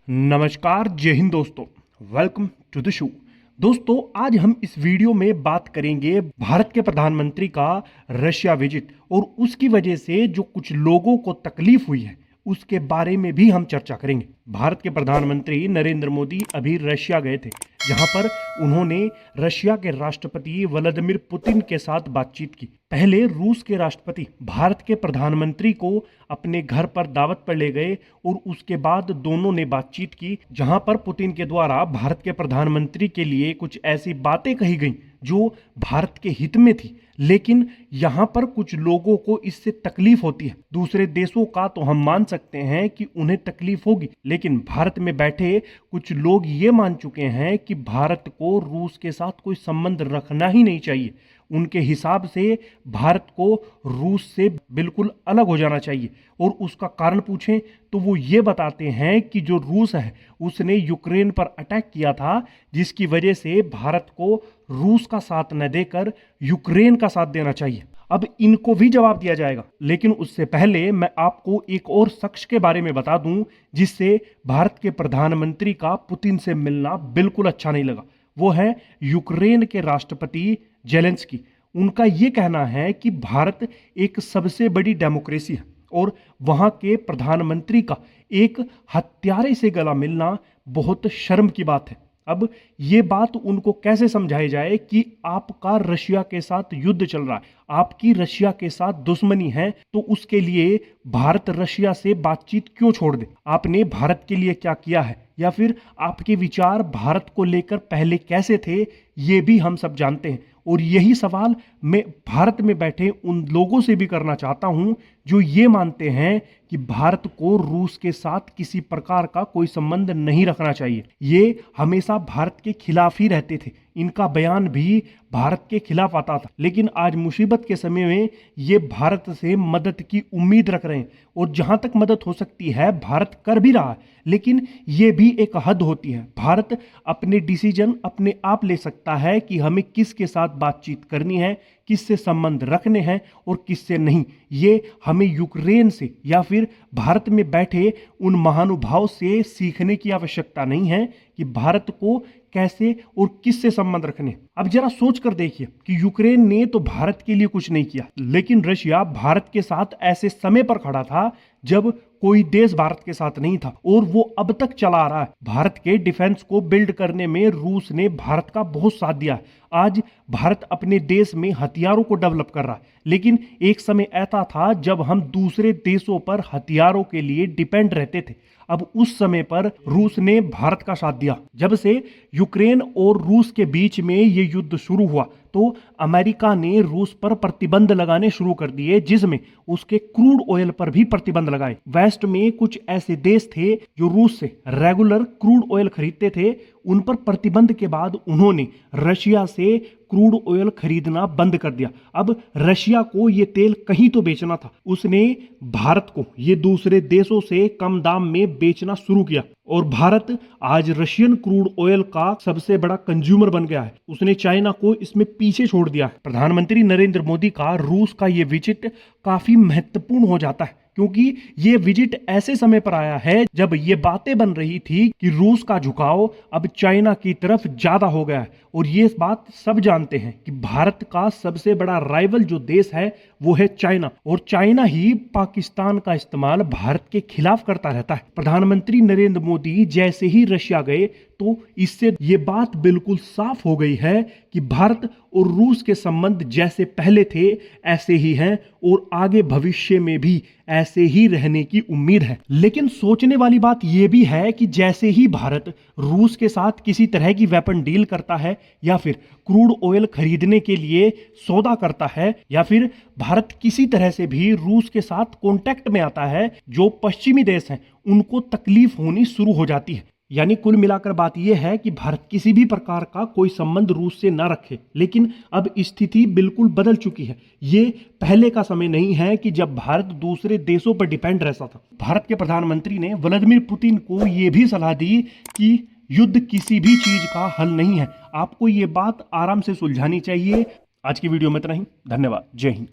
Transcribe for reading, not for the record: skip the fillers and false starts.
नमस्कार, जय हिंद दोस्तों। Welcome to the show. दोस्तों, आज हम इस वीडियो में बात करेंगे भारत के प्रधानमंत्री का रशिया विजिट और उसकी वजह से जो कुछ लोगों को तकलीफ हुई है उसके बारे में भी हम चर्चा करेंगे। भारत के प्रधानमंत्री नरेंद्र मोदी अभी रशिया गए थे, जहां पर उन्होंने रशिया के राष्ट्रपति व्लादिमीर पुतिन के साथ बातचीत की। पहले रूस के राष्ट्रपति भारत के प्रधानमंत्री को अपने घर पर दावत पर ले गए और उसके बाद दोनों ने बातचीत की, जहां पर पुतिन के द्वारा भारत के प्रधानमंत्री के लिए कुछ ऐसी बातें कही गई जो भारत के हित में थी। लेकिन यहां पर कुछ लोगों को इससे तकलीफ होती है। दूसरे देशों का तो हम मान सकते हैं कि उन्हें तकलीफ होगी, लेकिन भारत में बैठे कुछ लोग ये मान चुके हैं कि भारत को रूस के साथ कोई संबंध रखना ही नहीं चाहिए। उनके हिसाब से भारत को रूस से बिल्कुल अलग हो जाना चाहिए। और उसका कारण पूछें तो वो ये बताते हैं कि जो रूस है उसने यूक्रेन पर अटैक किया था, जिसकी वजह से भारत को रूस का साथ न देकर यूक्रेन का साथ देना चाहिए। अब इनको भी जवाब दिया जाएगा, लेकिन उससे पहले मैं आपको एक और शख्स के बारे में बता दूं जिससे भारत के प्रधानमंत्री का पुतिन से मिलना बिल्कुल अच्छा नहीं लगा। वो है यूक्रेन के राष्ट्रपति जेलेंस्की। उनका ये कहना है कि भारत एक सबसे बड़ी डेमोक्रेसी है और वहां के प्रधानमंत्री का एक हत्यारे से गला मिलना बहुत शर्म की बात है। अब ये बात उनको कैसे समझाई जाए कि आपका रशिया के साथ युद्ध चल रहा है, आपकी रशिया के साथ दुश्मनी है, तो उसके लिए भारत रशिया से बातचीत क्यों छोड़ दे? आपने भारत के लिए क्या किया है, या फिर आपके विचार भारत को लेकर पहले कैसे थे, ये भी हम सब जानते हैं। और यही सवाल मैं भारत में बैठे उन लोगों से भी करना चाहता हूं जो ये मानते हैं कि भारत को रूस के साथ किसी प्रकार का कोई संबंध नहीं रखना चाहिए। ये हमेशा भारत के खिलाफ ही रहते थे, इनका बयान भी भारत के खिलाफ आता था। लेकिन आज मुसीबत के समय में ये भारत से मदद की उम्मीद रख रहे हैं, और जहां तक मदद हो सकती है भारत कर भी रहा है। लेकिन ये भी एक हद होती है। भारत अपने डिसीजन अपने आप ले सकता है कि हमें किसके साथ बातचीत करनी है, किससे संबंध रखने हैं और किससे नहीं। ये हमें यूक्रेन से या फिर भारत में बैठे उन महानुभाव से सीखने की आवश्यकता नहीं है कि भारत को कैसे और किससे संबंध रखने। अब जरा सोच कर देखिए कि यूक्रेन ने तो भारत के लिए कुछ नहीं किया, लेकिन रशिया भारत के साथ ऐसे समय पर खड़ा था जब कोई देश भारत के साथ नहीं था, और वो अब तक चला रहा है। भारत के डिफेंस को बिल्ड करने में रूस ने भारत का बहुत साथ दिया है। आज भारत अपने देश में हथियारों को डेवलप कर रहा है, लेकिन एक समय ऐसा था जब हम दूसरे देशों पर हथियारों के लिए डिपेंड रहते थे। अब उस समय पर रूस ने भारत का साथ दिया। जब से यूक्रेन और रूस के बीच में ये युद्ध शुरू हुआ तो अमेरिका ने रूस पर प्रतिबंध लगाने शुरू कर दिए, जिसमें उसके क्रूड ऑयल पर भी प्रतिबंध लगाए। वेस्ट में कुछ ऐसे देश थे जो रूस से रेगुलर क्रूड ऑयल खरीदते थे, उन पर प्रतिबंध के बाद उन्होंने रशिया से क्रूड ऑयल खरीदना बंद कर दिया। अब रशिया को ये तेल कहीं तो बेचना था, उसने भारत को ये दूसरे देशों से कम दाम में बेचना शुरू किया, और भारत आज रशियन क्रूड ऑयल का सबसे बड़ा कंज्यूमर बन गया है। उसने चाइना को इसमें पीछे छोड़ दिया है। प्रधानमंत्री नरेंद्र मोदी का रूस का ये विजिट काफी महत्वपूर्ण हो जाता है, क्योंकि ये विजिट ऐसे समय पर आया है जब ये बातें बन रही थी कि रूस का झुकाव अब चाइना की तरफ ज्यादा हो गया है। और ये बात सब जानते हैं कि भारत का सबसे बड़ा राइवल जो देश है वो है चाइना, और चाइना ही पाकिस्तान का इस्तेमाल भारत के खिलाफ करता रहता है। प्रधानमंत्री नरेंद्र मोदी जैसे ही रशिया गए तो इससे ये बात बिल्कुल साफ हो गई है कि भारत और रूस के संबंध जैसे पहले थे ऐसे ही हैं, और आगे भविष्य में भी ऐसे ही रहने की उम्मीद है। लेकिन सोचने वाली बात यह भी है कि जैसे ही भारत रूस के साथ किसी तरह की वेपन डील करता है, या फिर क्रूड ऑयल खरीदने के लिए सौदा करता है, या फिर भारत किसी तरह से भी रूस के साथ कांटेक्ट में आता है, जो पश्चिमी देश हैं उनको तकलीफ होनी शुरू हो जाती है। यानी कुल मिलाकर बात यह है कि भारत किसी भी प्रकार का कोई संबंध रूस से ना रखे। लेकिन अब स्थिति बिल्कुल बदल चुकी है। ये पहले का समय नहीं है कि जब भारत दूसरे देशों पर डिपेंड रहता था। भारत के प्रधानमंत्री ने व्लादिमीर पुतिन को यह भी सलाह दी कि युद्ध किसी भी चीज का हल नहीं है, आपको ये बात आराम से सुलझानी चाहिए। आज की वीडियो में इतना ही। धन्यवाद। जय हिंद।